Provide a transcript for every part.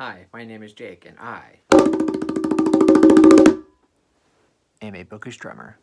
Hi, my name is Jake, and I am a bookish drummer.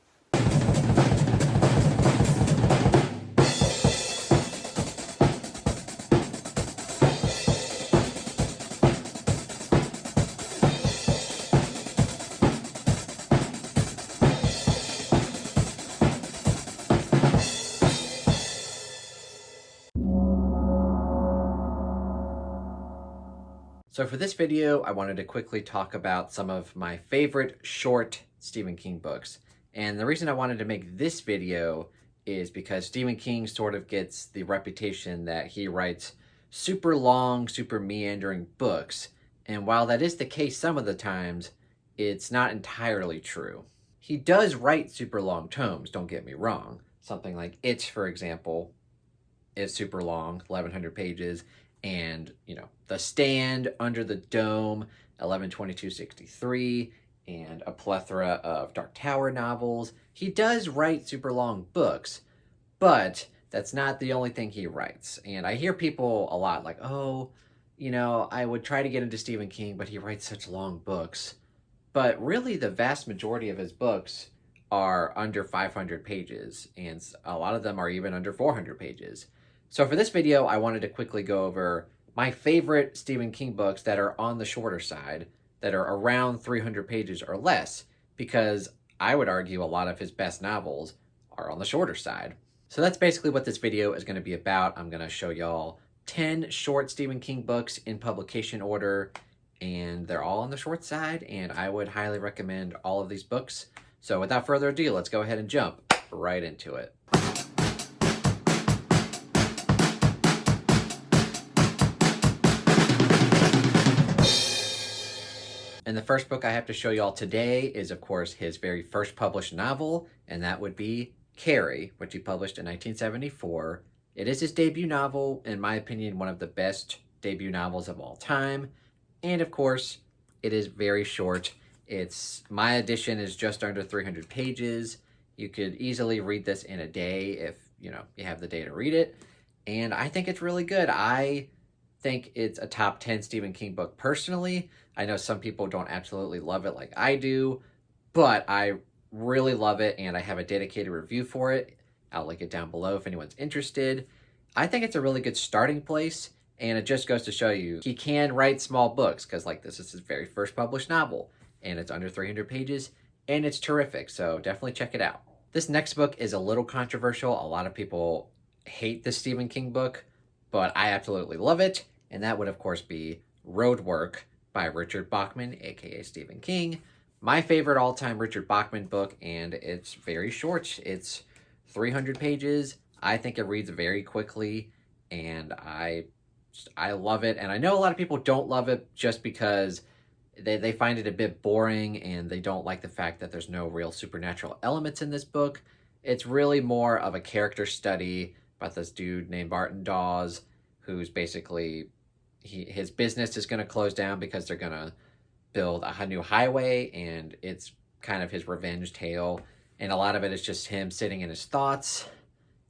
So for this video, I wanted to quickly talk about some of my favorite short Stephen King books. And the reason I wanted to make this video is because Stephen King sort of gets the reputation that he writes super long, super meandering books. And while that is the case some of the times, it's not entirely true. He does write super long tomes, don't get me wrong. Something like It, for example, is super long, 1,100 pages, and The Stand, Under the Dome, 11/22/63, and a plethora of Dark Tower novels. He does write super long books, but that's not the only thing he writes. And I hear people a lot like, oh, I would try to get into Stephen King, but he writes such long books. But really, the vast majority of his books are under 500 pages, and a lot of them are even under 400 pages. So for this video, I wanted to quickly go over my favorite Stephen King books that are on the shorter side, that are around 300 pages or less, because I would argue a lot of his best novels are on the shorter side. So that's basically what this video is going to be about. I'm going to show y'all 10 short Stephen King books in publication order, and they're all on the short side, and I would highly recommend all of these books. So without further ado, let's go ahead and jump right into it. And the first book I have to show y'all today is, of course, his very first published novel, and that would be Carrie, which he published in 1974. It is his debut novel, in my opinion, one of the best debut novels of all time. And of course, it is very short. My edition is just under 300 pages. You could easily read this in a day if, you have the day to read it. And I think it's really good. I think it's a top 10 Stephen King book personally. I know some people don't absolutely love it like I do, but I really love it, and I have a dedicated review for it. I'll link it down below if anyone's interested. I think it's a really good starting place, and it just goes to show you he can write small books, because this is his very first published novel, and it's under 300 pages, and it's terrific, so definitely check it out. This next book is a little controversial. A lot of people hate this Stephen King book, but I absolutely love it, and that would, of course, be Roadwork by Richard Bachman, aka Stephen King. My favorite all-time Richard Bachman book, and it's very short. It's 300 pages. I think it reads very quickly, and I love it. And I know a lot of people don't love it just because they find it a bit boring, and they don't like the fact that there's no real supernatural elements in this book. It's really more of a character study about this dude named Barton Dawes, who's basically, his business is going to close down because they're going to build a new highway, and it's kind of his revenge tale. And a lot of it is just him sitting in his thoughts,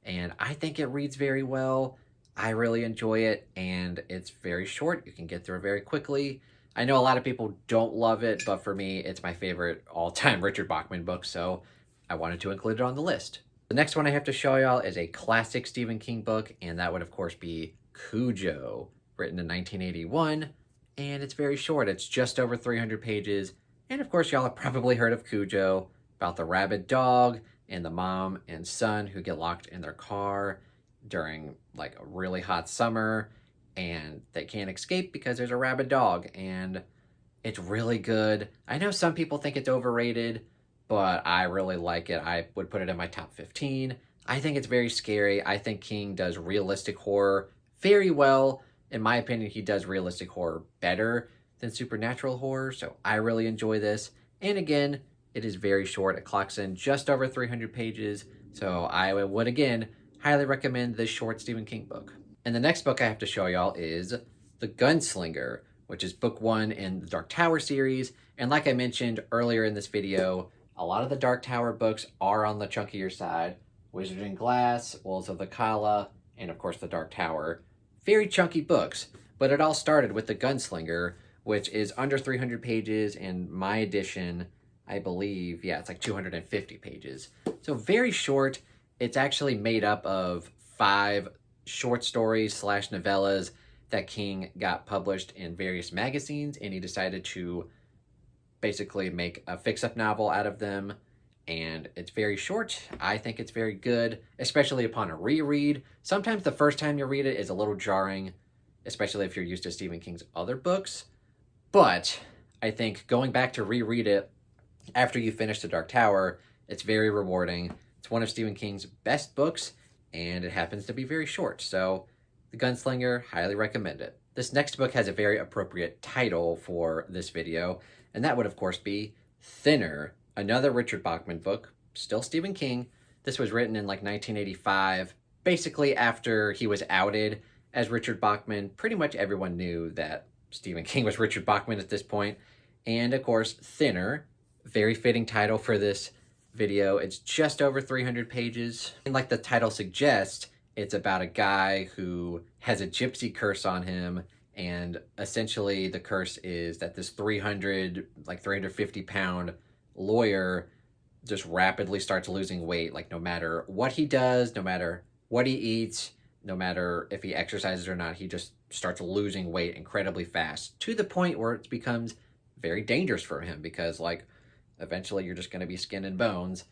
and I think it reads very well. I really enjoy it, and it's very short. You can get through it very quickly. I know a lot of people don't love it, but for me, it's my favorite all-time Richard Bachman book, so I wanted to include it on the list. The next one I have to show y'all is a classic Stephen King book, and that would, of course, be Cujo, written in 1981, and it's very short. It's just over 300 pages, and of course, y'all have probably heard of Cujo, about the rabid dog and the mom and son who get locked in their car during a really hot summer, and they can't escape because there's a rabid dog, and it's really good. I know some people think it's overrated, but I really like it. I would put it in my top 15. I think it's very scary. I think King does realistic horror very well. In my opinion, he does realistic horror better than supernatural horror, so I really enjoy this. And again, it is very short. It clocks in just over 300 pages, so I would, again, highly recommend this short Stephen King book. And the next book I have to show y'all is The Gunslinger, which is book 1 in the Dark Tower series. And like I mentioned earlier in this video, a lot of the Dark Tower books are on the chunkier side. Wizard and Glass, Wolves of the Kala, and of course The Dark Tower. Very chunky books, but it all started with The Gunslinger, which is under 300 pages, and my edition, I believe, yeah, it's like 250 pages. So very short. It's actually made up of 5 short stories slash novellas that King got published in various magazines, and he decided to basically make a fix-up novel out of them. And it's very short. I think it's very good, especially upon a reread. Sometimes the first time you read it is a little jarring, especially if you're used to Stephen King's other books. But I think going back to reread it after you finish The Dark Tower, it's very rewarding. It's one of Stephen King's best books, and it happens to be very short. So, The Gunslinger, highly recommend it. This next book has a very appropriate title for this video, and that would, of course, be Thinner, another Richard Bachman book, still Stephen King. This was written in like 1985, basically after he was outed as Richard Bachman. Pretty much everyone knew that Stephen King was Richard Bachman at this point. And of course, Thinner, very fitting title for this video. It's just over 300 pages. And like the title suggests, it's about a guy who has a gypsy curse on him. And essentially the curse is that this 350 pound lawyer just rapidly starts losing weight. Like no matter what he does, no matter what he eats, no matter if he exercises or not, he just starts losing weight incredibly fast to the point where it becomes very dangerous for him because like eventually you're just going to be skin and bones.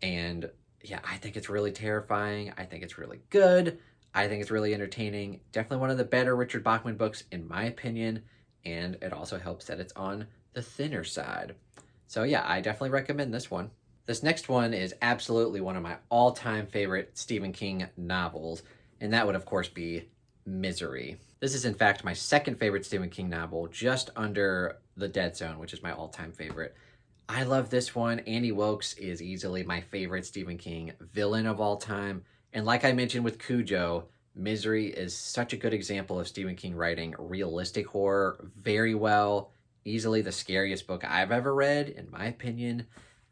And yeah, I think it's really terrifying. I think it's really good. I think it's really entertaining. Definitely one of the better Richard Bachman books in my opinion. And it also helps that it's on the thinner side. So yeah, I definitely recommend this one. This next one is absolutely one of my all-time favorite Stephen King novels, and that would of course be Misery. This is in fact my second favorite Stephen King novel, just under The Dead Zone, which is my all-time favorite. I love this one. Annie Wilkes is easily my favorite Stephen King villain of all time, and like I mentioned with Cujo, Misery is such a good example of Stephen King writing realistic horror very well. Easily the scariest book I've ever read, in my opinion.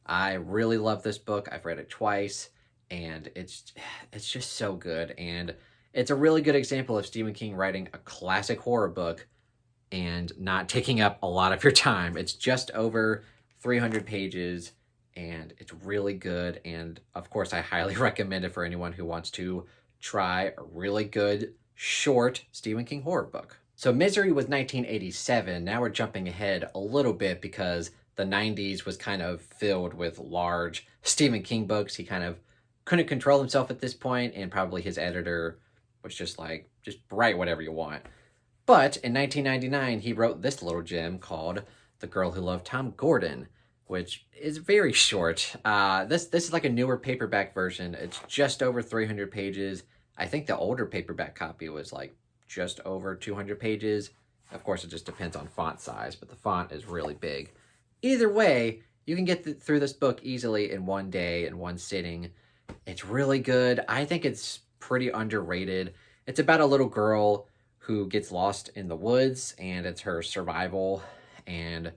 I really love this book. I've read it twice, and it's just so good. And it's a really good example of Stephen King writing a classic horror book and not taking up a lot of your time. It's just over 300 pages, and it's really good. And of course, I highly recommend it for anyone who wants to try a really good, short Stephen King horror book. So Misery was 1987. Now we're jumping ahead a little bit because the 90s was kind of filled with large Stephen King books. He kind of couldn't control himself at this point, and probably his editor was just like, just write whatever you want. But in 1999, he wrote this little gem called The Girl Who Loved Tom Gordon, which is very short. This is like a newer paperback version. It's just over 300 pages. I think the older paperback copy was like just over 200 pages. Of course, it just depends on font size, but the font is really big. Either way, you can get through this book easily in one day, in one sitting. It's really good. I think it's pretty underrated. It's about a little girl who gets lost in the woods, and it's her survival, and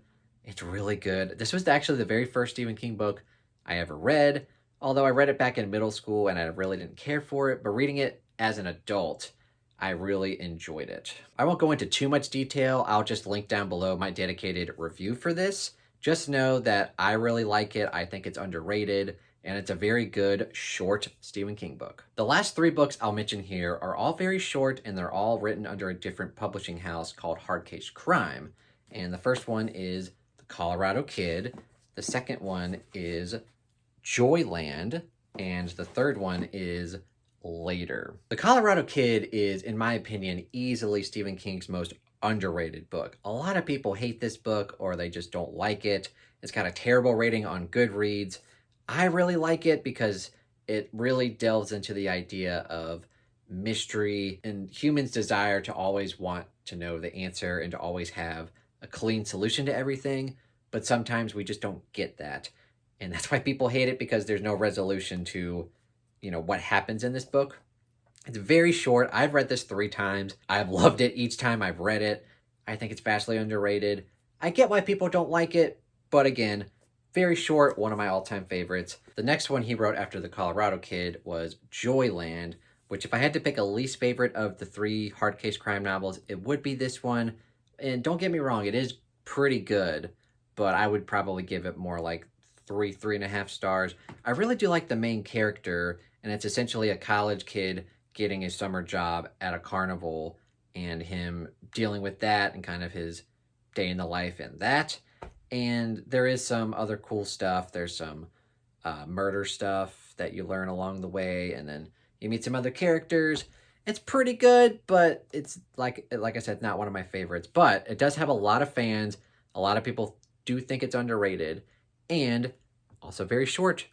it's really good. This was actually the very first Stephen King book I ever read, although I read it back in middle school and I really didn't care for it, but reading it as an adult, I really enjoyed it. I won't go into too much detail. I'll just link down below my dedicated review for this. Just know that I really like it. I think it's underrated, and it's a very good, short Stephen King book. The last 3 books I'll mention here are all very short, and they're all written under a different publishing house called Hard Case Crime. And the first one is The Colorado Kid. The second one is Joyland. And the third one is Later. The Colorado Kid is, in my opinion, easily Stephen King's most underrated book. A lot of people hate this book, or they just don't like it. It's got a terrible rating on Goodreads. I really like it because it really delves into the idea of mystery and humans' desire to always want to know the answer and to always have a clean solution to everything. But sometimes we just don't get that. And that's why people hate it, because there's no resolution to, what happens in this book. It's very short. I've read this 3 times. I've loved it each time I've read it. I think it's vastly underrated. I get why people don't like it, but again, very short, one of my all-time favorites. The next one he wrote after The Colorado Kid was Joyland, which if I had to pick a least favorite of the 3 hard case crime novels, it would be this one. And don't get me wrong, it is pretty good, but I would probably give it more like 3.5 stars. I really do like the main character, and it's essentially a college kid getting a summer job at a carnival and him dealing with that and kind of his day in the life and that. And there is some other cool stuff. There's some murder stuff that you learn along the way, and then you meet some other characters. It's pretty good, but it's like I said, not one of my favorites. But it does have a lot of fans. A lot of people do think it's underrated, and also very short.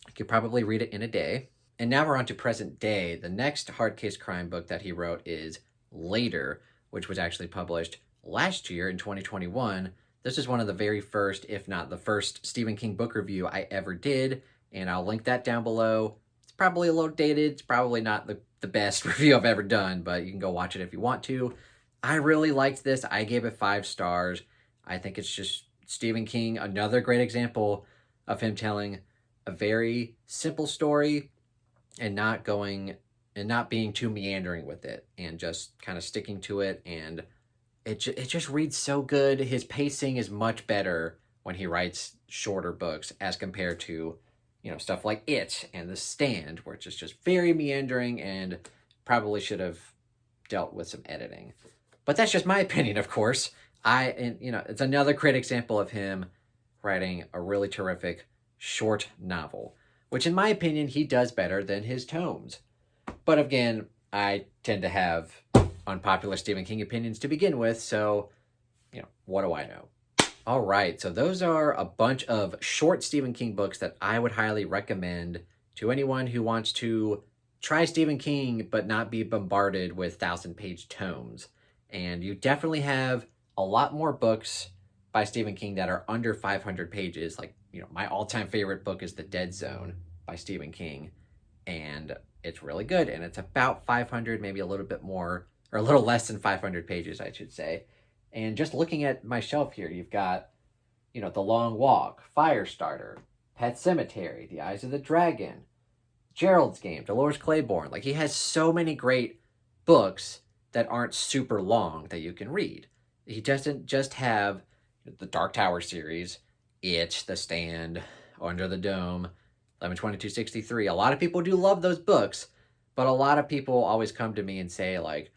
You could probably read it in a day. And now we're on to present day. The next hard case crime book that he wrote is Later, which was actually published last year in 2021. This is one of the very first, if not the first, Stephen King book review I ever did, and I'll link that down below. It's probably a little dated. It's probably not the best review I've ever done, but you can go watch it if you want to. I really liked this. I gave it 5 stars. I think it's just Stephen King, another great example of him telling a very simple story and not being too meandering with it, and just kind of sticking to it. And it just reads so good. His pacing is much better when he writes shorter books as compared to, stuff like It and The Stand, where it's just very meandering and probably should have dealt with some editing. But that's just my opinion, of course. It's another great example of him writing a really terrific short novel, which in my opinion, he does better than his tomes. But again, I tend to have unpopular Stephen King opinions to begin with, so, what do I know? All right, so those are a bunch of short Stephen King books that I would highly recommend to anyone who wants to try Stephen King but not be bombarded with 1,000-page tomes. And you definitely have a lot more books by Stephen King that are under 500 pages. Like, my all-time favorite book is The Dead Zone by Stephen King, and it's really good, and it's about 500, maybe a little bit more, or a little less than 500 pages, I should say. And just looking at my shelf here, you've got, The Long Walk, Firestarter, Pet Sematary, The Eyes of the Dragon, Gerald's Game, Dolores Claiborne. Like, he has so many great books that aren't super long that you can read. He doesn't just have the Dark Tower series, It, The Stand, Under the Dome, 11/22/63. A lot of people do love those books, but a lot of people always come to me and say, like,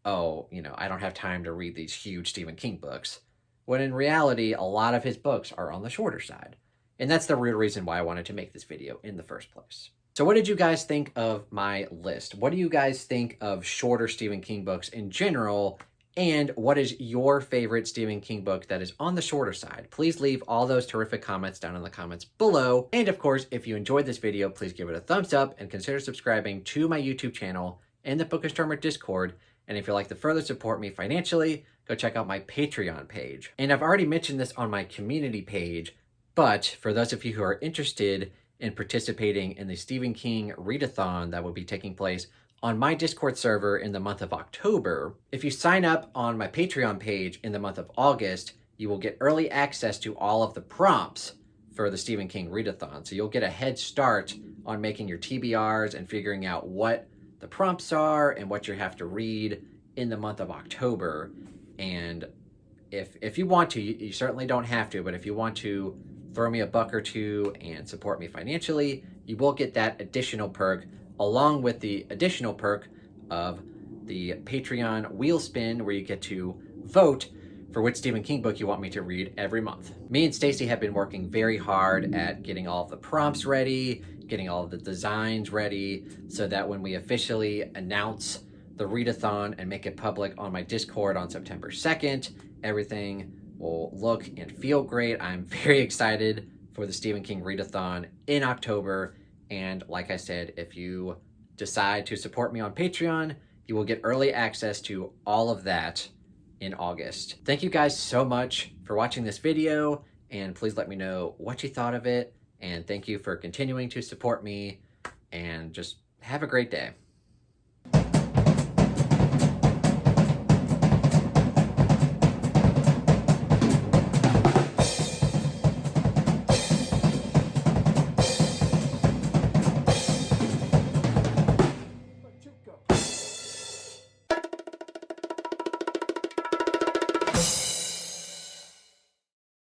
oh, I don't have time to read these huge Stephen King books. When in reality, a lot of his books are on the shorter side. And that's the real reason why I wanted to make this video in the first place. So what did you guys think of my list? What do you guys think of shorter Stephen King books in general? And what is your favorite Stephen King book that is on the shorter side? Please leave all those terrific comments down in the comments below. And of course, if you enjoyed this video, please give it a thumbs up and consider subscribing to my YouTube channel and the Bookastormer Discord. And if you'd like to further support me financially, go check out my Patreon page. And I've already mentioned this on my community page, but for those of you who are interested in participating in the Stephen King readathon that will be taking place on my Discord server in the month of October, if you sign up on my Patreon page in the month of August, you will get early access to all of the prompts for the Stephen King readathon. So you'll get a head start on making your TBRs and figuring out what the prompts are and what you have to read in the month of October. And if you want to, you certainly don't have to, but if you want to throw me a buck or two and support me financially, you will get that additional perk, along with the additional perk of the Patreon wheel spin, where you get to vote for which Stephen King book you want me to read every month. Me and Stacy have been working very hard at getting all of the prompts ready, getting all of the designs ready, so that when we officially announce the readathon and make it public on my Discord on September 2nd, everything will look and feel great. I'm very excited for the Stephen King readathon in October. And like I said, if you decide to support me on Patreon, you will get early access to all of that in August. Thank you guys so much for watching this video, and please let me know what you thought of it. And thank you for continuing to support me, and just have a great day.